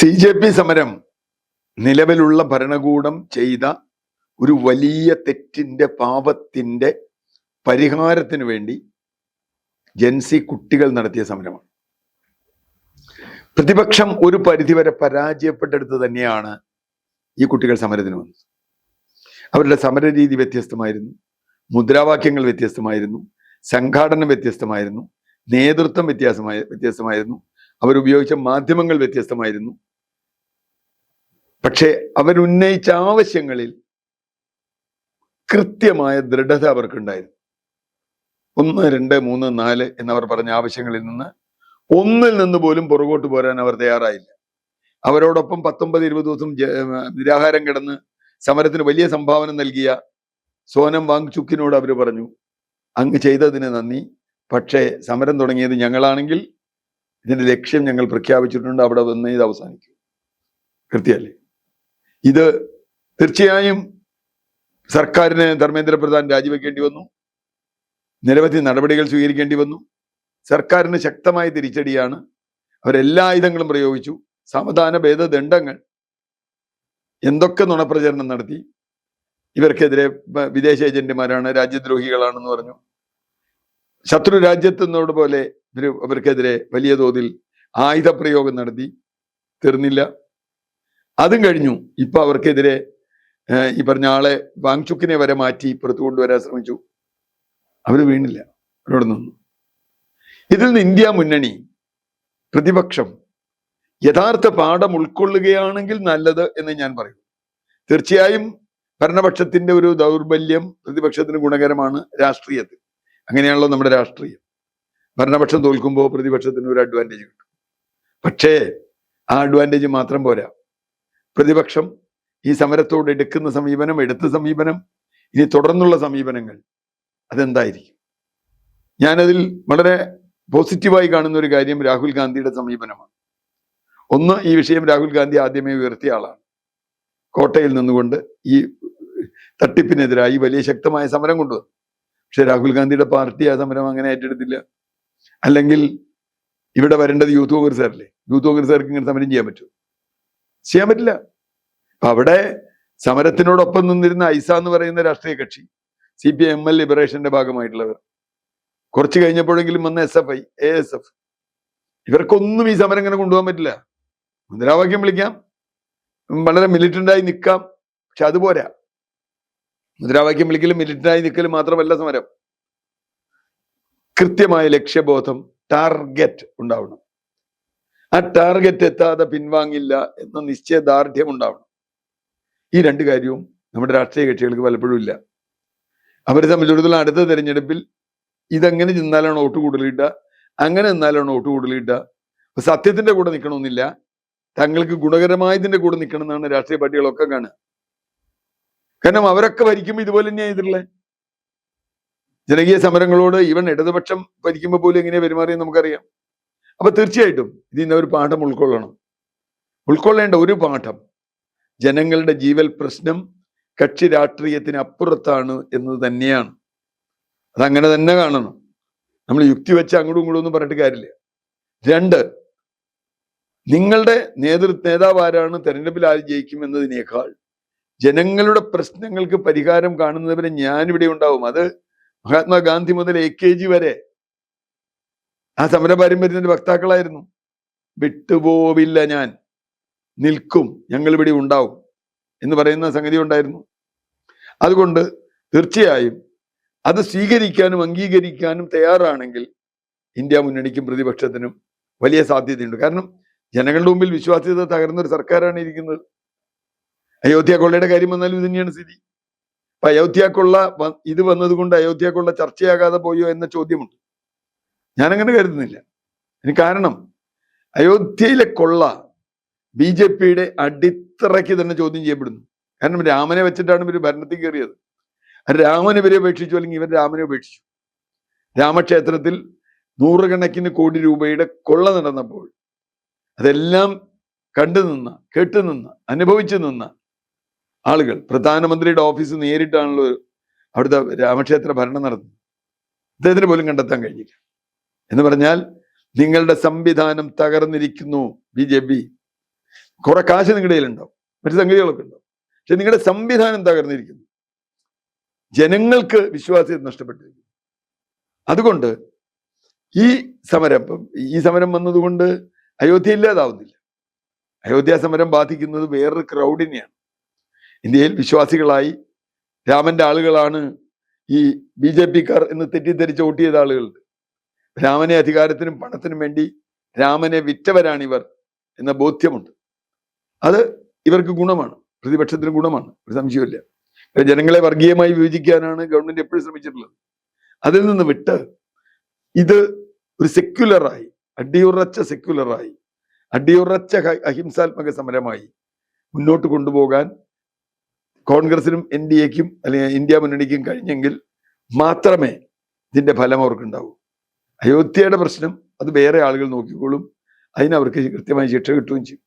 CJP സമരം നിലവിലുള്ള ഭരണകൂടം ചെയ്ത ഒരു വലിയ തെറ്റിന്റെ പാപത്തിന്റെ പരിഹാരത്തിന് വേണ്ടി ജൻസി കുട്ടികൾ നടത്തിയ സമരമാണ്. പ്രതിപക്ഷം ഒരു പരിധിവരെ പരാജയപ്പെട്ടെടുത്ത് തന്നെയാണ് ഈ കുട്ടികൾ സമരത്തിന് വന്നത്. അവരുടെ സമര രീതി വ്യത്യസ്തമായിരുന്നു, മുദ്രാവാക്യങ്ങൾ വ്യത്യസ്തമായിരുന്നു, സംഘാടനം വ്യത്യസ്തമായിരുന്നു, നേതൃത്വം വ്യത്യസ്തമായിരുന്നു, അവരുപയോഗിച്ച മാധ്യമങ്ങൾ വ്യത്യസ്തമായിരുന്നു. പക്ഷേ അവരുന്നയിച്ച ആവശ്യങ്ങളിൽ കൃത്യമായ ദൃഢത അവർക്കുണ്ടായിരുന്നു. 1, 2, 3, 4 എന്നവർ പറഞ്ഞ ആവശ്യങ്ങളിൽ നിന്ന് ഒന്നിൽ നിന്ന് പോലും പുറകോട്ട് പോരാൻ അവർ തയ്യാറായില്ല. അവരോടൊപ്പം 19-20 ദിവസം നിരാഹാരം കിടന്ന് സമരത്തിന് വലിയ സംഭാവന നൽകിയ സോനം വാങ്ചുക്കിനോട് അവർ പറഞ്ഞു, അങ്ങ് ചെയ്തതിന് നന്ദി, പക്ഷേ സമരം തുടങ്ങിയത് ഞങ്ങളാണെങ്കിൽ ഇതിന്റെ ലക്ഷ്യം ഞങ്ങൾ പ്രഖ്യാപിച്ചിട്ടുണ്ട്, അവിടെ വന്ന് ഇത് അവസാനിക്കും. കൃത്യമല്ലേ? ഇത് തീർച്ചയായും സർക്കാരിന് ധർമ്മേന്ദ്ര പ്രധാൻ രാജിവെക്കേണ്ടി വന്നു, നിരവധി നടപടികൾ സ്വീകരിക്കേണ്ടി വന്നു. സർക്കാരിന് ശക്തമായ തിരിച്ചടിയാണ്. അവരെല്ലാ ആയുധങ്ങളും പ്രയോഗിച്ചു. സാവധാന ഭേദദണ്ഡങ്ങൾ, എന്തൊക്കെ നുണപ്രചരണം നടത്തി. ഇവർക്കെതിരെ വിദേശ ഏജന്റുമാരാണ്, രാജ്യദ്രോഹികളാണെന്ന് പറഞ്ഞു. ശത്രു രാജ്യത്തുന്നോട് പോലെ അവർക്കെതിരെ വലിയ തോതിൽ ആയുധപ്രയോഗം നടത്തി. തീർന്നില്ല. അതും കഴിഞ്ഞു. ഇപ്പൊ അവർക്കെതിരെ ഈ പറഞ്ഞ ആളെ വാങ്ചുക്കിനെ വരെ മാറ്റി പുറത്തു കൊണ്ടുവരാൻ ശ്രമിച്ചു. അവര് വീണില്ല, അവരോട് നിന്നു. ഇതിൽ നിന്ന് ഇന്ത്യ മുന്നണി, പ്രതിപക്ഷം യഥാർത്ഥ പാഠം ഉൾക്കൊള്ളുകയാണെങ്കിൽ നല്ലത് എന്ന് ഞാൻ പറയും. തീർച്ചയായും ഭരണപക്ഷത്തിന്റെ ഒരു ദൗർബല്യം പ്രതിപക്ഷത്തിന് ഗുണകരമാണ് രാഷ്ട്രീയത്തിൽ. അങ്ങനെയാണല്ലോ നമ്മുടെ രാഷ്ട്രീയം. ഭരണപക്ഷം തോൽക്കുമ്പോൾ പ്രതിപക്ഷത്തിന് ഒരു അഡ്വാൻറ്റേജ് കിട്ടും. പക്ഷേ ആ അഡ്വാൻറ്റേജ് മാത്രം പോരാ. പ്രതിപക്ഷം ഈ സമരത്തോട് എടുക്കുന്ന സമീപനം, എടുത്ത സമീപനം, ഇനി തുടർന്നുള്ള സമീപനങ്ങൾ അതെന്തായിരിക്കും? ഞാനതിൽ വളരെ പോസിറ്റീവായി കാണുന്ന ഒരു കാര്യം രാഹുൽ ഗാന്ധിയുടെ സമീപനമാണ്. ഒന്ന്, ഈ വിഷയം രാഹുൽ ഗാന്ധി ആദ്യമേ ഉയർത്തിയ ആളാണ്. കോട്ടയിൽ നിന്നുകൊണ്ട് ഈ തട്ടിപ്പിനെതിരായി വലിയ ശക്തമായ സമരം കൊണ്ടുവന്നു. പക്ഷെ രാഹുൽ ഗാന്ധിയുടെ പാർട്ടി ആ സമരം അങ്ങനെ ഏറ്റെടുത്തില്ല. അല്ലെങ്കിൽ ഇവിടെ വരേണ്ടത് യൂത്ത് കോൺഗ്രസ്സുകാരല്ലേ? യൂത്ത് കോൺഗ്രസ്സുകാർക്ക് ഇങ്ങനെ സമരം ചെയ്യാൻ പറ്റുമോ? ചെയ്യാൻ പറ്റില്ല. അവിടെ സമരത്തിനോടൊപ്പം നിന്നിരുന്ന ഐസ എന്ന് പറയുന്ന രാഷ്ട്രീയ കക്ഷി, CPI-ML ലിബറേഷന്റെ ഭാഗമായിട്ടുള്ളവർ, കുറച്ച് കഴിഞ്ഞപ്പോഴെങ്കിലും വന്ന SFI, ASF, ഇവർക്കൊന്നും ഈ സമരം ഇങ്ങനെ കൊണ്ടുപോകാൻ പറ്റില്ല. മുദ്രാവാക്യം വിളിക്കാം, വളരെ മിലിറ്റന്റായി നിൽക്കാം, പക്ഷെ അതുപോരാ. മുദ്രാവാക്യം വിളിക്കലും മിലിറ്റന്റായി നിൽക്കലും മാത്രമല്ല സമരം. കൃത്യമായ ലക്ഷ്യബോധം, ടാർഗറ്റ് ഉണ്ടാവണം. ആ ടാർഗറ്റ് എത്താതെ പിൻവാങ്ങില്ല എന്ന നിശ്ചയദാർഢ്യം ഉണ്ടാവണം. ഈ രണ്ട് കാര്യവും നമ്മുടെ രാഷ്ട്രീയ കക്ഷികൾക്ക് പലപ്പോഴും ഇല്ല. അവരെ സംബന്ധിച്ചിടത്തോളം അടുത്ത തെരഞ്ഞെടുപ്പിൽ ഇതെങ്ങനെ ചെന്നാലാണ് വോട്ട് കൂടുതൽ കിട്ടുക, അങ്ങനെ നിന്നാലാണ് വോട്ട് കൂടുതൽ കിട്ടുക. സത്യത്തിന്റെ കൂടെ നിൽക്കണമെന്നില്ല, തങ്ങൾക്ക് ഗുണകരമായതിന്റെ കൂടെ നിൽക്കണം എന്നാണ് രാഷ്ട്രീയ പാർട്ടികളൊക്കെ കാണുക. കാരണം അവരൊക്കെ ഭരിക്കുമ്പോൾ ഇതുപോലെ തന്നെയാണ് ഇതിലുള്ളത്. ജനകീയ സമരങ്ങളോട് ഈവൻ ഇടതുപക്ഷം ഭരിക്കുമ്പോൾ പോലും എങ്ങനെയാ പെരുമാറിയെന്ന് നമുക്കറിയാം. അപ്പൊ തീർച്ചയായിട്ടും ഇതിൽ നിന്ന് ഒരു പാഠം ഉൾക്കൊള്ളണം. ഉൾക്കൊള്ളേണ്ട ഒരു പാഠം, ജനങ്ങളുടെ ജീവൽ പ്രശ്നം കക്ഷി രാഷ്ട്രീയത്തിന് അപ്പുറത്താണ് എന്നത് തന്നെയാണ്. അതങ്ങനെ തന്നെ കാണണം. നമ്മൾ യുക്തി വെച്ച് അങ്ങോട്ടും ഇങ്ങോട്ടും ഒന്നും പറഞ്ഞിട്ട് കാര്യമില്ല. 2, നിങ്ങളുടെ നേതാവ് ആരാണ്, തെരഞ്ഞെടുപ്പിൽ ആര് ജയിക്കും എന്നതിനേക്കാൾ ജനങ്ങളുടെ പ്രശ്നങ്ങൾക്ക് പരിഹാരം കാണുന്നവരെ ഞാനിവിടെ ഉണ്ടാവും. അത് മഹാത്മാഗാന്ധി മുതൽ AKG വരെ ആ സമര പാരമ്പര്യത്തിന്റെ വക്താക്കളായിരുന്നു. വിട്ടുപോവില്ല, ഞാൻ നിൽക്കും, ഞങ്ങൾ ഇവിടെ ഉണ്ടാവും എന്ന് പറയുന്ന സംഗതി ഉണ്ടായിരുന്നു. അതുകൊണ്ട് തീർച്ചയായും അത് സ്വീകരിക്കാനും അംഗീകരിക്കാനും തയ്യാറാണെങ്കിൽ ഇന്ത്യ മുന്നണിക്കും പ്രതിപക്ഷത്തിനും വലിയ സാധ്യതയുണ്ട്. കാരണം ജനങ്ങളുടെ മുമ്പിൽ വിശ്വാസ്യത തകർന്നൊരു സർക്കാരാണ് ഇരിക്കുന്നത്. അയോധ്യ കൊള്ളയുടെ കാര്യം വന്നാലും ഇത് തന്നെയാണ് സ്ഥിതി. അപ്പൊ അയോധ്യക്കുള്ള ഇത് വന്നതുകൊണ്ട് അയോധ്യക്കുള്ള ചർച്ചയാകാതെ പോയോ എന്ന ചോദ്യമുണ്ട്. ഞാനങ്ങനെ കരുതുന്നില്ല. അതിന് കാരണം അയോധ്യയിലെ കൊള്ള BJPയുടെ അടിത്തറയ്ക്ക് തന്നെ ചോദ്യം ചെയ്യപ്പെടുന്നു. കാരണം രാമനെ വെച്ചിട്ടാണ് ഇവർ ഭരണത്തിൽ കയറിയത്. രാമനെ ഇവരെ ഉപേക്ഷിച്ചു, അല്ലെങ്കിൽ ഇവർ രാമനെ ഉപേക്ഷിച്ചു. രാമക്ഷേത്രത്തിൽ 100 കണക്കിന് കോടി രൂപയുടെ കൊള്ള നടന്നപ്പോൾ അതെല്ലാം കണ്ടുനിന്ന, കേട്ടുനിന്ന, അനുഭവിച്ചു നിന്ന ആളുകൾ, പ്രധാനമന്ത്രിയുടെ ഓഫീസ് നേരിട്ടാണല്ലോ അവിടുത്തെ രാമക്ഷേത്ര ഭരണം നടത്തുന്നത്. അദ്ദേഹത്തിന് പോലും കണ്ടെത്താൻ കഴിഞ്ഞില്ല. എന്ന് പറഞ്ഞാൽ നിങ്ങളുടെ സംവിധാനം തകർന്നിരിക്കുന്നു. BJP കുറെ കാശ് നിങ്ങളുടെ കയ്യിലുണ്ടാവും, മറ്റു സംഗതികളൊക്കെ ഉണ്ടാവും. പക്ഷെ നിങ്ങളുടെ സംവിധാനം തകർന്നിരിക്കുന്നു, ജനങ്ങൾക്ക് വിശ്വാസ്യത നഷ്ടപ്പെട്ടിരിക്കുന്നു. അതുകൊണ്ട് ഈ സമരം വന്നതുകൊണ്ട് അയോധ്യ ഇല്ലാതാവുന്നില്ല. അയോധ്യ സമരം ബാധിക്കുന്നത് വേറൊരു ക്രൗഡിനെയാണ്. ഇന്ത്യയിൽ വിശ്വാസികളായി രാമന്റെ ആളുകളാണ് ഈ BJP-ക്കാർ എന്ന് തെറ്റിദ്ധരിച്ച് വോട്ട് ചെയ്ത ആളുകളുണ്ട്. രാമനെ അധികാരത്തിനും പണത്തിനും വേണ്ടി രാമനെ വിറ്റവരാണിവർ എന്ന ബോധ്യമുണ്ട്. അത് ഇവർക്ക് ഗുണമാണ്, പ്രതിപക്ഷത്തിന് ഗുണമാണ്, ഒരു സംശയമില്ല. ജനങ്ങളെ വർഗീയമായി വിഭജിക്കാനാണ് ഗവൺമെന്റ് എപ്പോഴും ശ്രമിച്ചിട്ടുള്ളത്. അതിൽ നിന്ന് വിട്ട് ഇത് ഒരു സെക്യുലറായി, അടിയുറച്ച അഹിംസാത്മക സമരമായി മുന്നോട്ട് കൊണ്ടുപോകാൻ കോൺഗ്രസിനും NDA-ക്കും അല്ലെങ്കിൽ ഇന്ത്യ മുന്നണിക്കും കഴിഞ്ഞെങ്കിൽ മാത്രമേ ഇതിന്റെ ഫലം അവർക്കുണ്ടാവൂ. അയോധ്യയുടെ പ്രശ്നം അത് വേറെ ആളുകൾ നോക്കിക്കോളും, അതിനവർക്ക് കൃത്യമായി ശിക്ഷ കിട്ടുകയും ചെയ്യും.